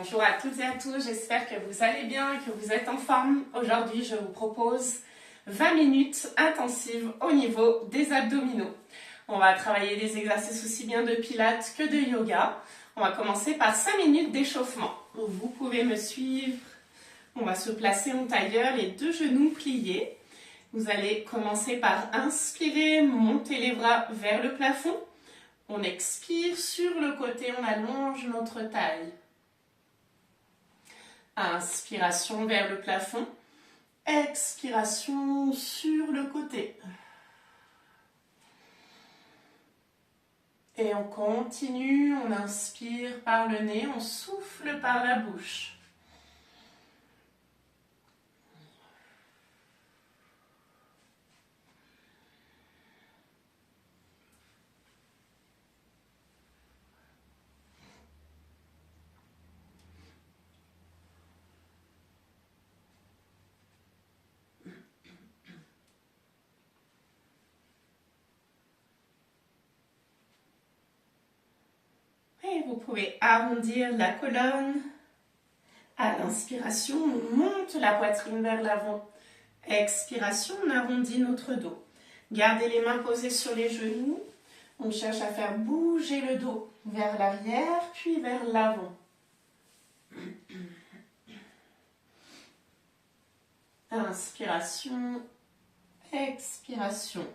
Bonjour à toutes et à tous, j'espère que vous allez bien, que vous êtes en forme. Aujourd'hui, je vous propose 20 minutes intensives au niveau des abdominaux. On va travailler des exercices aussi bien de pilates que de yoga. On va commencer par 5 minutes d'échauffement. Vous pouvez me suivre. On va se placer en tailleur, les deux genoux pliés. Vous allez commencer par inspirer, monter les bras vers le plafond. On expire sur le côté, on allonge notre taille. Inspiration vers le plafond. Expiration sur le côté. Et on continue, on inspire par le nez, on souffle par la bouche. Et vous pouvez arrondir la colonne. À l'inspiration, on monte la poitrine vers l'avant. Expiration, on arrondit notre dos. Gardez les mains posées sur les genoux. On cherche à faire bouger le dos vers l'arrière, puis vers l'avant. Inspiration, expiration.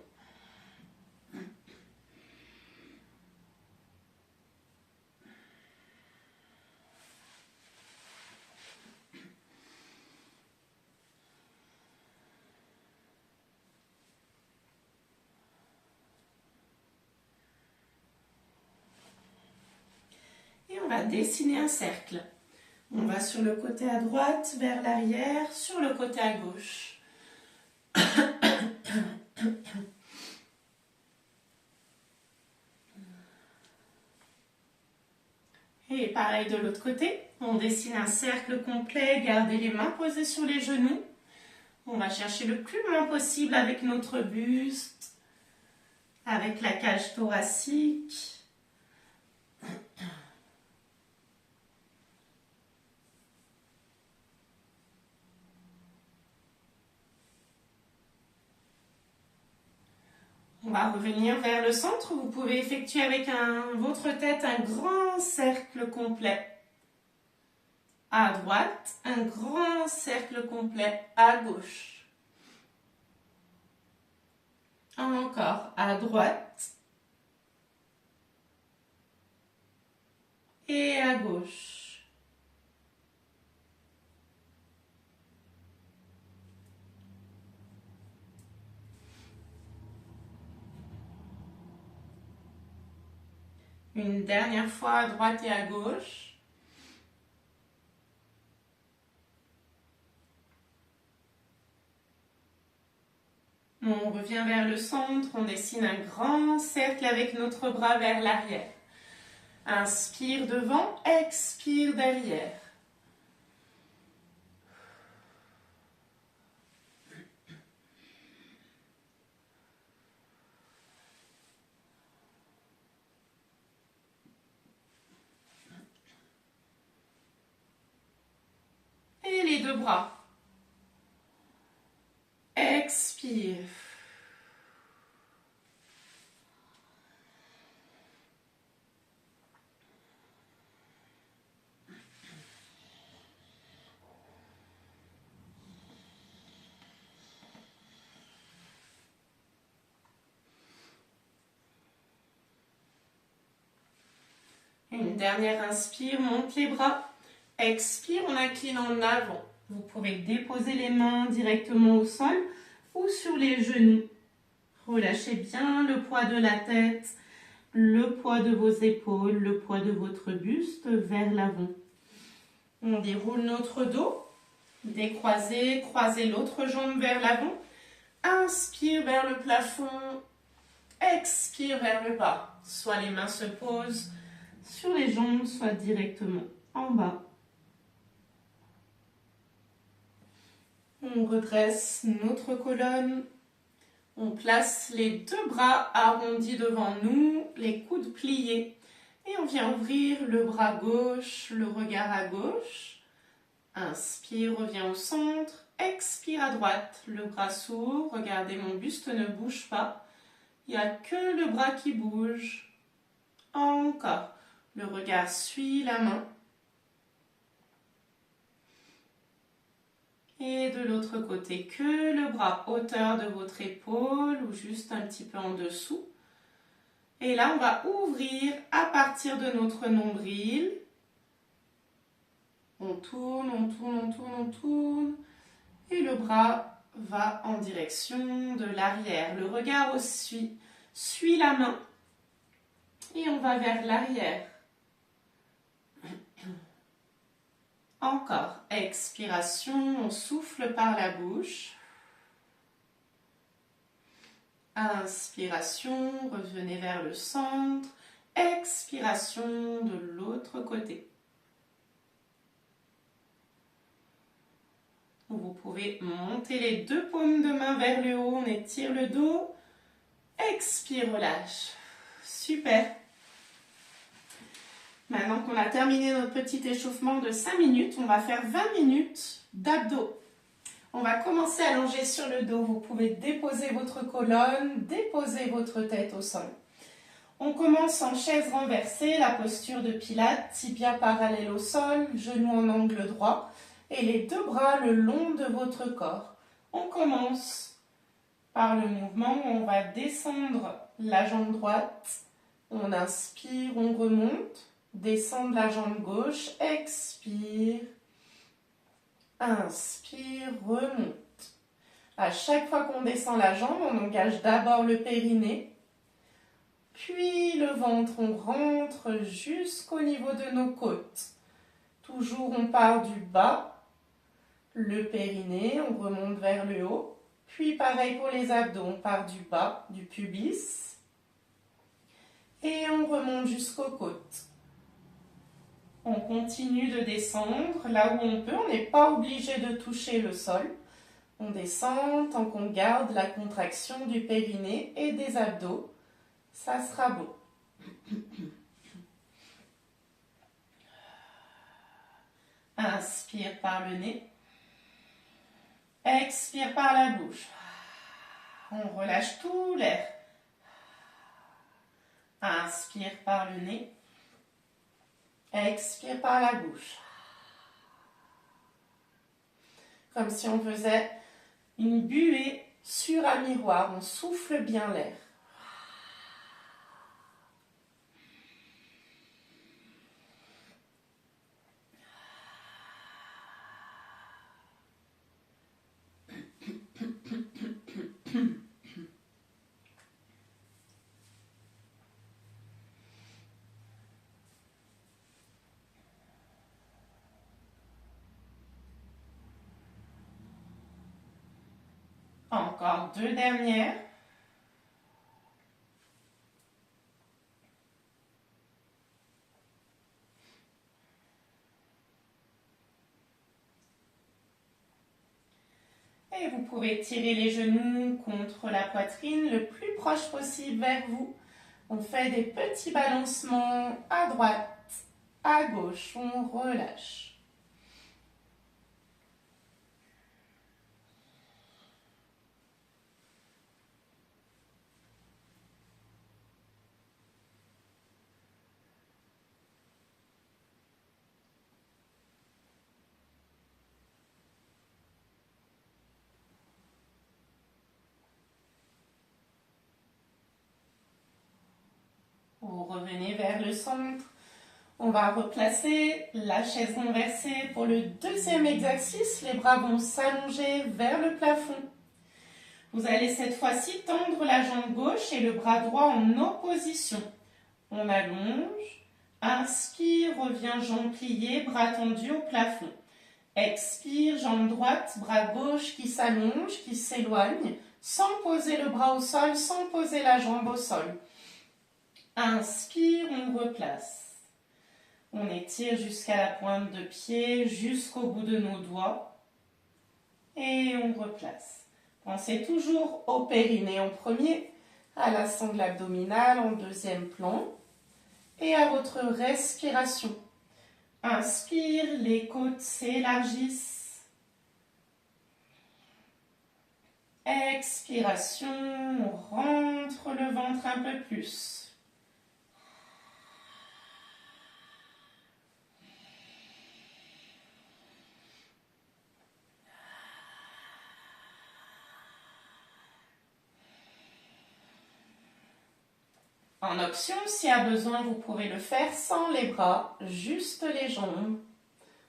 Et on va dessiner un cercle. On va sur le côté à droite, vers l'arrière, sur le côté à gauche. Et pareil de l'autre côté, on dessine un cercle complet, gardez les mains posées sur les genoux. On va chercher le plus loin possible avec notre buste, avec la cage thoracique. On va revenir vers le centre. Vous pouvez effectuer avec votre tête un grand cercle complet. À droite, un grand cercle complet à gauche. Encore à droite et à gauche. Une dernière fois à droite et à gauche. On revient vers le centre, on dessine un grand cercle avec notre bras vers l'arrière. Inspire devant, expire derrière. Et les deux bras. Expire. Une dernière inspire, monte les bras. Expire, on incline en avant. Vous pouvez déposer les mains directement au sol ou sur les genoux. Relâchez bien le poids de la tête, le poids de vos épaules, le poids de votre buste vers l'avant. On déroule notre dos. Décroisez, croisez l'autre jambe vers l'avant. Inspire vers le plafond. Expire vers le bas. Soit les mains se posent sur les jambes, soit directement en bas. On redresse notre colonne. On place les deux bras arrondis devant nous, les coudes pliés. Et on vient ouvrir le bras gauche, le regard à gauche. Inspire, reviens au centre. Expire à droite, le bras s'ouvre. Regardez, mon buste ne bouge pas. Il n'y a que le bras qui bouge. Encore. Le regard suit la main. Et de l'autre côté, que le bras hauteur de votre épaule ou juste un petit peu en dessous. Et là, on va ouvrir à partir de notre nombril. On tourne, on tourne, on tourne, on tourne. Et le bras va en direction de l'arrière. Le regard aussi suit la main. Et on va vers l'arrière. Encore. Expiration, on souffle par la bouche. Inspiration, revenez vers le centre. Expiration de l'autre côté. Vous pouvez monter les deux paumes de main vers le haut, on étire le dos. Expire, relâche. Super. Maintenant qu'on a terminé notre petit échauffement de 5 minutes, on va faire 20 minutes d'abdos. On va commencer à allonger sur le dos. Vous pouvez déposer votre colonne, déposer votre tête au sol. On commence en chaise renversée, la posture de Pilates, tibia parallèle au sol, genoux en angle droit et les deux bras le long de votre corps. On commence par le mouvement où on va descendre la jambe droite. On inspire, on remonte. Descendre la jambe gauche, expire. Inspire, remonte. À chaque fois qu'on descend la jambe, on engage d'abord le périnée, puis le ventre, on rentre jusqu'au niveau de nos côtes. Toujours on part du bas, le périnée, on remonte vers le haut. Puis pareil pour les abdos, on part du bas, du pubis, et on remonte jusqu'aux côtes. On continue de descendre là où on peut, on n'est pas obligé de toucher le sol. On descend tant qu'on garde la contraction du périnée et des abdos. Ça sera beau. Inspire par le nez. Expire par la bouche. On relâche tout l'air. Inspire par le nez. Expire par la bouche. Comme si on faisait une buée sur un miroir. On souffle bien l'air. Encore 2 dernières. Et vous pouvez tirer les genoux contre la poitrine le plus proche possible vers vous. On fait des petits balancements à droite, à gauche, on relâche. Vous revenez vers le centre. On va replacer la chaise renversée pour le deuxième exercice. Les bras vont s'allonger vers le plafond. Vous allez cette fois-ci tendre la jambe gauche et le bras droit en opposition. On allonge. Inspire, revient jambe pliée, bras tendus au plafond. Expire, jambe droite, bras gauche qui s'allonge, qui s'éloigne, sans poser le bras au sol, sans poser la jambe au sol. Inspire, on replace. On étire jusqu'à la pointe de pied, jusqu'au bout de nos doigts. Et on replace. Pensez toujours au périnée en premier, à la sangle abdominale en deuxième plan. Et à votre respiration, inspire, les côtes s'élargissent. Expiration, on rentre le ventre un peu plus. En option, s'il y a besoin, vous pouvez le faire sans les bras, juste les jambes.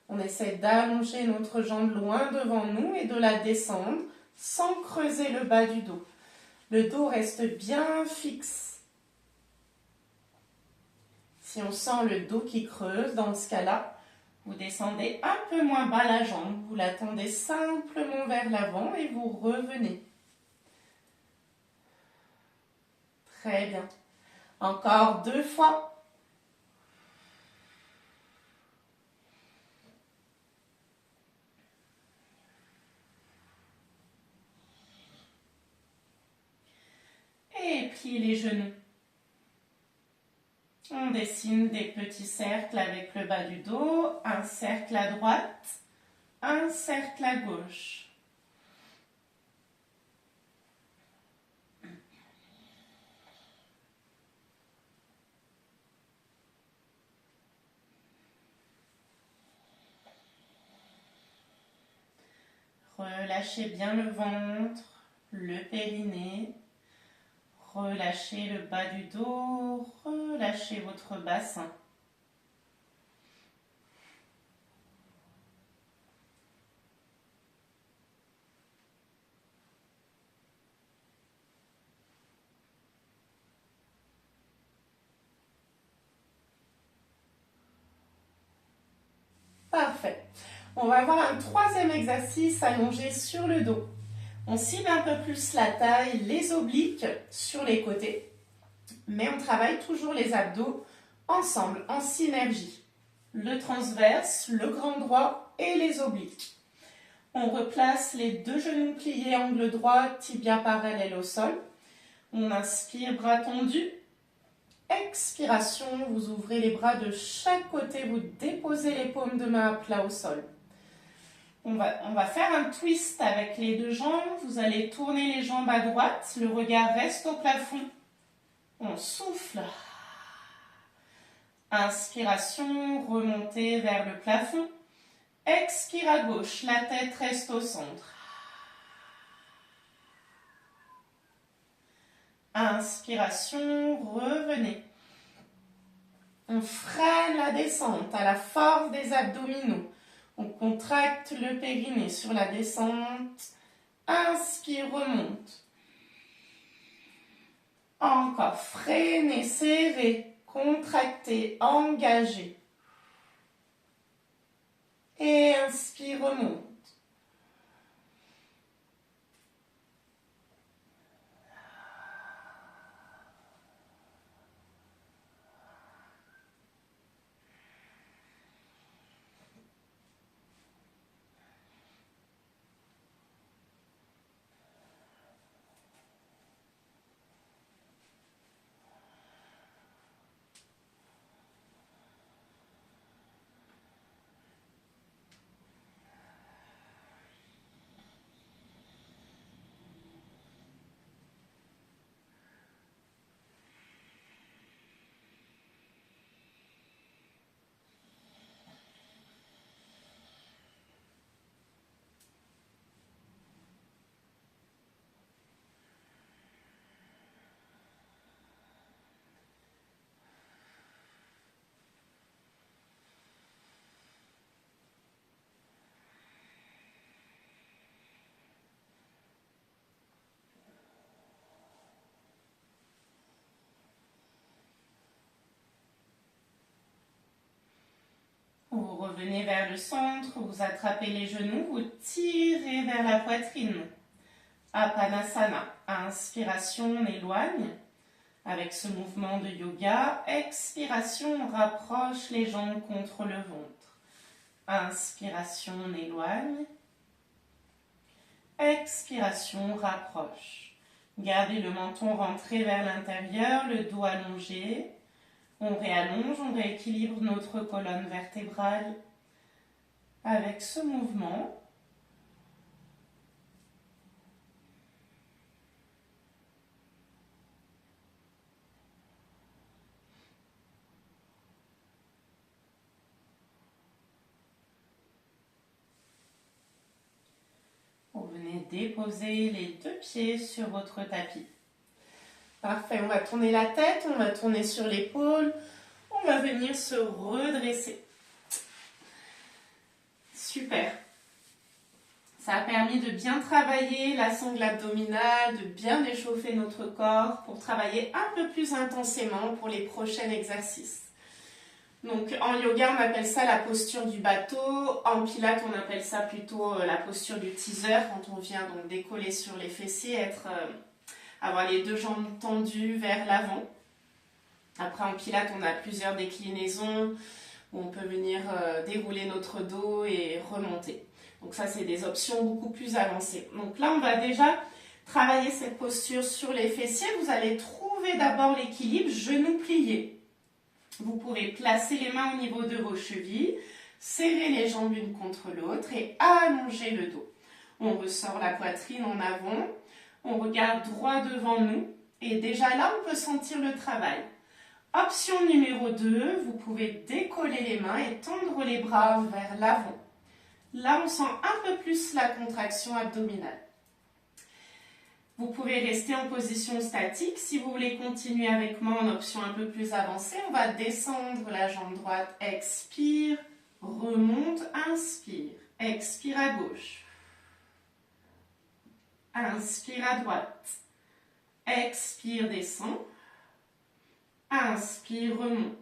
On essaie d'allonger notre jambe loin devant nous et de la descendre sans creuser le bas du dos. Le dos reste bien fixe. Si on sent le dos qui creuse, dans ce cas-là, vous descendez un peu moins bas la jambe. Vous la tendez simplement vers l'avant et vous revenez. Très bien. Encore 2 fois. Et pliez les genoux. On dessine des petits cercles avec le bas du dos, un cercle à droite, un cercle à gauche. Relâchez bien le ventre, le périnée. Relâchez le bas du dos, relâchez votre bassin. Parfait. On va avoir un 3e exercice allongé sur le dos. On cible un peu plus la taille, les obliques sur les côtés, mais on travaille toujours les abdos ensemble, en synergie. Le transverse, le grand droit et les obliques. On replace les 2 genoux pliés, angle droit, tibia parallèle au sol. On inspire, bras tendus. Expiration, vous ouvrez les bras de chaque côté, vous déposez les paumes de main à plat au sol. On va faire un twist avec les 2 jambes. Vous allez tourner les jambes à droite, le regard reste au plafond. On souffle. Inspiration, remontez vers le plafond. Expire à gauche, la tête reste au centre. Inspiration, revenez. On freine la descente à la force des abdominaux. On contracte le périnée sur la descente. Inspire, remonte. Encore, freinez, serrez, contractez, engagez. Et inspire, remonte. Vous revenez vers le centre, vous attrapez les genoux, vous tirez vers la poitrine. Apanasana. Inspiration, on éloigne. Avec ce mouvement de yoga, expiration, on rapproche les jambes contre le ventre. Inspiration, on éloigne. Expiration, on rapproche. Gardez le menton rentré vers l'intérieur, le dos allongé. On réallonge, on rééquilibre notre colonne vertébrale avec ce mouvement. Vous venez déposer les deux pieds sur votre tapis. Parfait, on va tourner la tête, on va tourner sur l'épaule, on va venir se redresser. Super. Ça a permis de bien travailler la sangle abdominale, de bien échauffer notre corps pour travailler un peu plus intensément pour les prochains exercices. Donc en yoga, on appelle ça la posture du bateau. En pilates, on appelle ça plutôt la posture du teaser, quand on vient donc décoller sur les fessiers, avoir les deux jambes tendues vers l'avant. Après, en pilates, on a plusieurs déclinaisons où on peut venir dérouler notre dos et remonter. Donc ça, c'est des options beaucoup plus avancées. Donc là, on va déjà travailler cette posture sur les fessiers. Vous allez trouver d'abord l'équilibre, genoux pliés. Vous pouvez placer les mains au niveau de vos chevilles, serrer les jambes l'une contre l'autre et allonger le dos. On ressort la poitrine en avant, on regarde droit devant nous et déjà là, on peut sentir le travail. Option numéro 2, vous pouvez décoller les mains et tendre les bras vers l'avant. Là, on sent un peu plus la contraction abdominale. Vous pouvez rester en position statique. Si vous voulez continuer avec moi en option un peu plus avancée, on va descendre la jambe droite. Expire, remonte, inspire. Expire à gauche. Inspire à droite. Expire, descend. Inspire, remonte.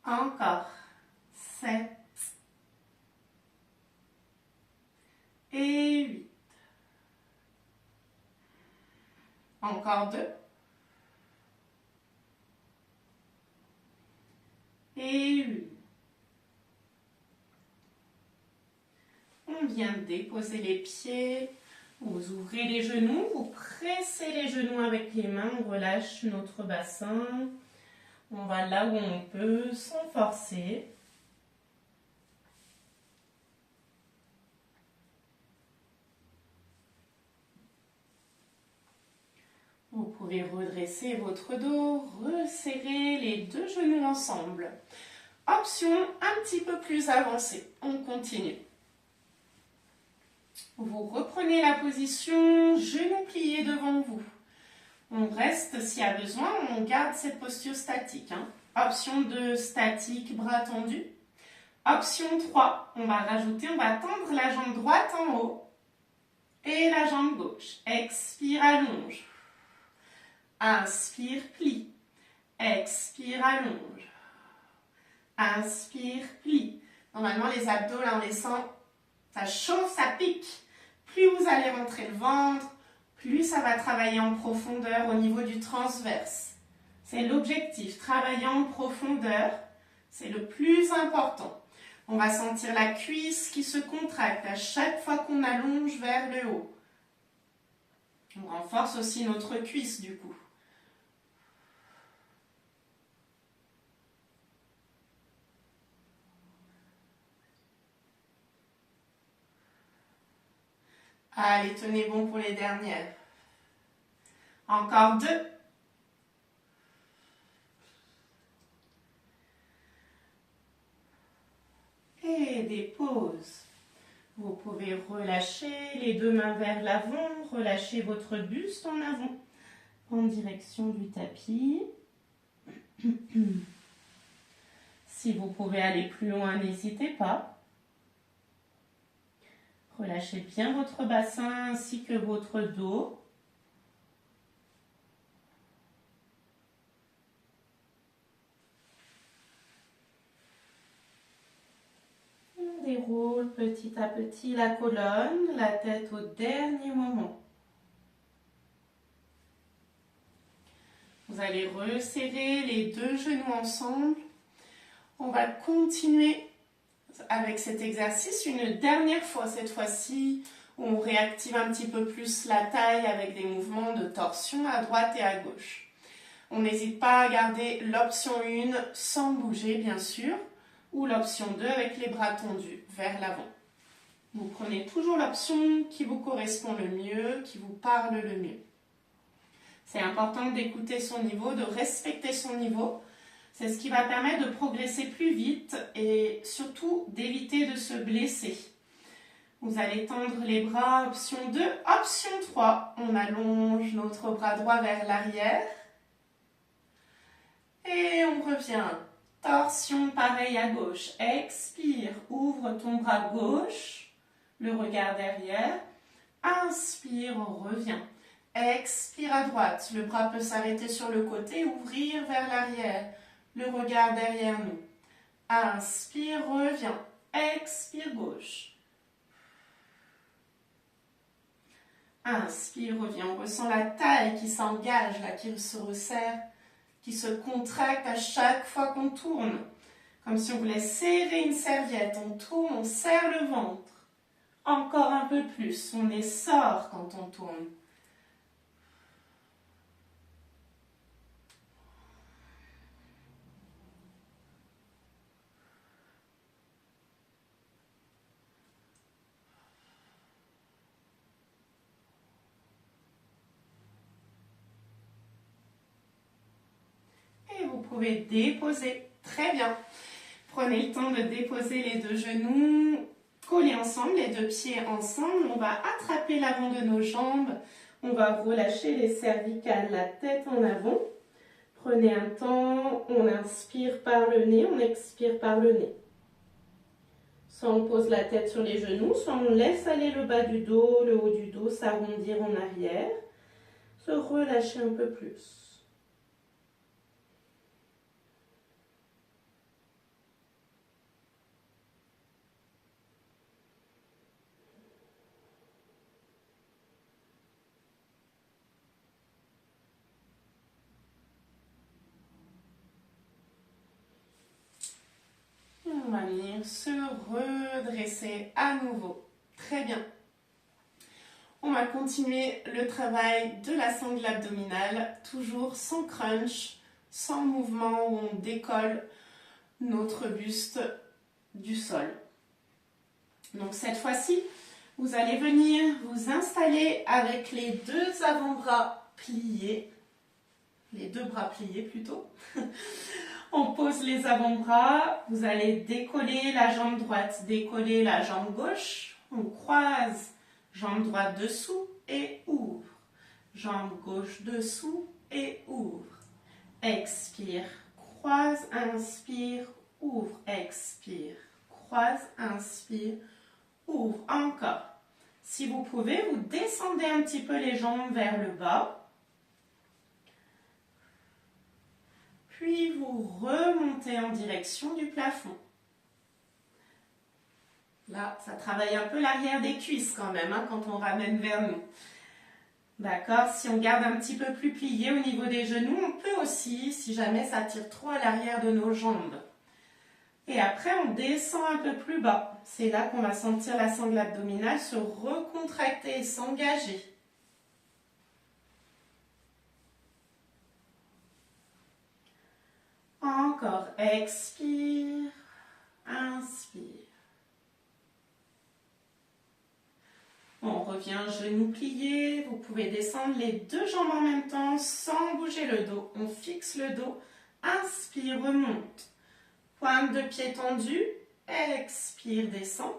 Encore. 7 et 8. Encore 2. Et 8. On vient déposer les pieds. Vous ouvrez les genoux, vous pressez les genoux avec les mains, on relâche notre bassin. On va là où on peut, sans forcer. Vous pouvez redresser votre dos, resserrer les deux genoux ensemble. Option un petit peu plus avancée. On continue. Vous reprenez la position, genoux pliés devant vous. On reste, s'il y a besoin, on garde cette posture statique. Option 2, statique, bras tendus. Option 3, on va tendre la jambe droite en haut et la jambe gauche. Expire, allonge. Inspire, plie. Expire, allonge. Inspire, plie. Normalement, les abdos, là, on les sent, ça chauffe, ça pique. Plus vous allez rentrer le ventre, plus ça va travailler en profondeur au niveau du transverse. C'est l'objectif, travailler en profondeur, c'est le plus important. On va sentir la cuisse qui se contracte à chaque fois qu'on allonge vers le haut. On renforce aussi notre cuisse du coup. Allez, tenez bon pour les dernières. Encore 2. Et des pauses. Vous pouvez relâcher les deux mains vers l'avant, relâcher votre buste en avant, en direction du tapis. Si vous pouvez aller plus loin, n'hésitez pas. Relâchez bien votre bassin ainsi que votre dos. On déroule petit à petit la colonne, la tête au dernier moment. Vous Vous allez resserrer les deux genoux ensemble. On va continuer avec cet exercice une dernière fois, cette fois-ci, où on réactive un petit peu plus la taille avec des mouvements de torsion à droite et à gauche. On n'hésite pas à garder l'option 1 sans bouger, bien sûr, ou l'option 2 avec les bras tendus vers l'avant. Vous prenez toujours l'option qui vous correspond le mieux, qui vous parle le mieux. C'est important d'écouter son niveau, de respecter son niveau. C'est ce qui va permettre de progresser plus vite et surtout d'éviter de se blesser. Vous allez tendre les bras, option 2. Option 3, on allonge notre bras droit vers l'arrière. Et on revient. Torsion pareil à gauche. Expire, ouvre ton bras gauche, le regard derrière. Inspire, revient. Expire à droite, le bras peut s'arrêter sur le côté, ouvrir vers l'arrière, le regard derrière nous. Inspire, revient. Expire, gauche. Inspire, revient. On ressent la taille qui s'engage, là, qui se resserre, qui se contracte à chaque fois qu'on tourne. Comme si on voulait serrer une serviette. On tourne, on serre le ventre. Encore un peu plus. On essore quand on tourne. Vous pouvez déposer. Très bien. Prenez le temps de déposer les deux genoux collés ensemble, les deux pieds ensemble. On va attraper l'avant de nos jambes. On va relâcher les cervicales, la tête en avant. Prenez un temps, on inspire par le nez, on expire par le nez. Soit on pose la tête sur les genoux, soit on laisse aller le bas du dos, le haut du dos s'arrondir en arrière. Se relâcher un peu plus. On va venir se redresser à nouveau. Très bien. On va continuer le travail de la sangle abdominale, toujours sans crunch, sans mouvement où on décolle notre buste du sol. Donc cette fois-ci, vous allez venir vous installer avec les deux avant-bras pliés, les deux bras pliés plutôt. On pose les avant-bras, vous allez décoller la jambe droite, décoller la jambe gauche, on croise, jambe droite dessous et ouvre, jambe gauche dessous et ouvre. Expire, croise, inspire, ouvre, expire, croise, inspire, ouvre. Encore. Si vous pouvez, vous descendez un petit peu les jambes vers le bas. Puis vous remontez en direction du plafond. Là, ça travaille un peu l'arrière des cuisses quand même, hein, quand on ramène vers nous. D'accord? Si on garde un petit peu plus plié au niveau des genoux, on peut aussi, si jamais ça tire trop à l'arrière de nos jambes. Et après, on descend un peu plus bas. C'est là qu'on va sentir la sangle abdominale se recontracter et s'engager. Encore, expire, inspire. On revient genoux pliés, vous pouvez descendre les deux jambes en même temps sans bouger le dos. On fixe le dos, inspire, remonte. Pointe de pied tendue, expire, descend.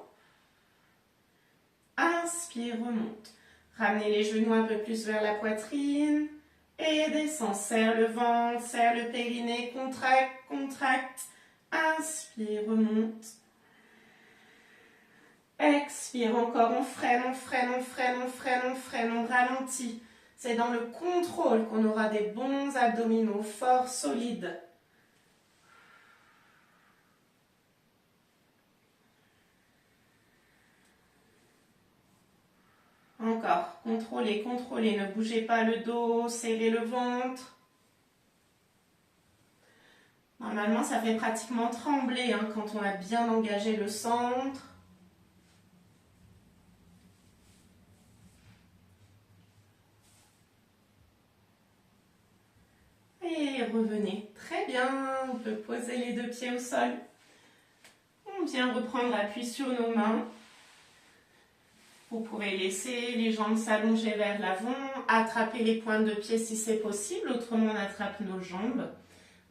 Inspire, remonte. Ramenez les genoux un peu plus vers la poitrine. Et descend, serre le ventre, serre le périnée, contracte, contracte. Inspire, remonte. Expire encore, on freine, on freine, on freine, on freine, on freine, on ralentit. C'est dans le contrôle qu'on aura des bons abdominaux forts, solides. Encore, contrôlez, contrôlez, ne bougez pas le dos, serrez le ventre. Normalement, ça fait pratiquement trembler hein, quand on a bien engagé le centre. Et revenez. Très bien, on peut poser les deux pieds au sol. On vient reprendre appui sur nos mains. Vous pouvez laisser les jambes s'allonger vers l'avant, attraper les pointes de pied si c'est possible, autrement on attrape nos jambes.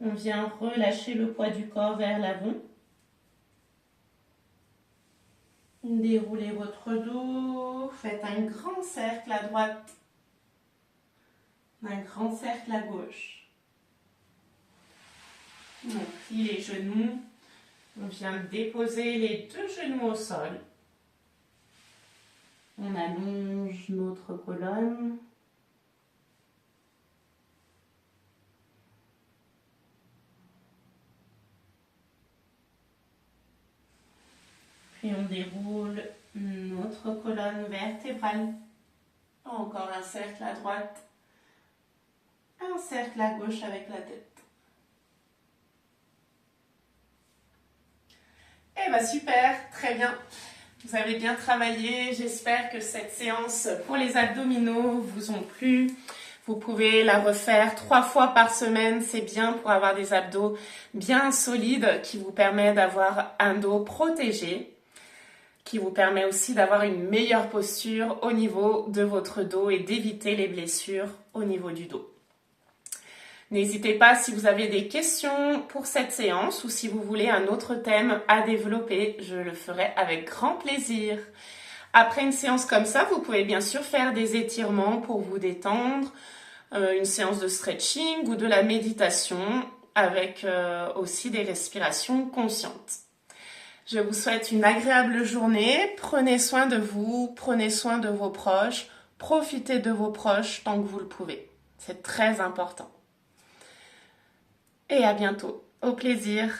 On vient relâcher le poids du corps vers l'avant. Déroulez votre dos, faites un grand cercle à droite, un grand cercle à gauche. On plie les genoux, on vient déposer les deux genoux au sol. On allonge notre colonne. Puis on déroule notre colonne vertébrale. Encore un cercle à droite, un cercle à gauche avec la tête. Eh bien super, très bien. Vous avez bien travaillé. J'espère que cette séance pour les abdominaux vous ont plu. Vous pouvez la refaire 3 fois par semaine. C'est bien pour avoir des abdos bien solides qui vous permet d'avoir un dos protégé, qui vous permet aussi d'avoir une meilleure posture au niveau de votre dos et d'éviter les blessures au niveau du dos. N'hésitez pas si vous avez des questions pour cette séance ou si vous voulez un autre thème à développer, je le ferai avec grand plaisir. Après une séance comme ça, vous pouvez bien sûr faire des étirements pour vous détendre, une séance de stretching ou de la méditation avec aussi des respirations conscientes. Je vous souhaite une agréable journée, prenez soin de vous, prenez soin de vos proches, profitez de vos proches tant que vous le pouvez, c'est très important. Et à bientôt, au plaisir.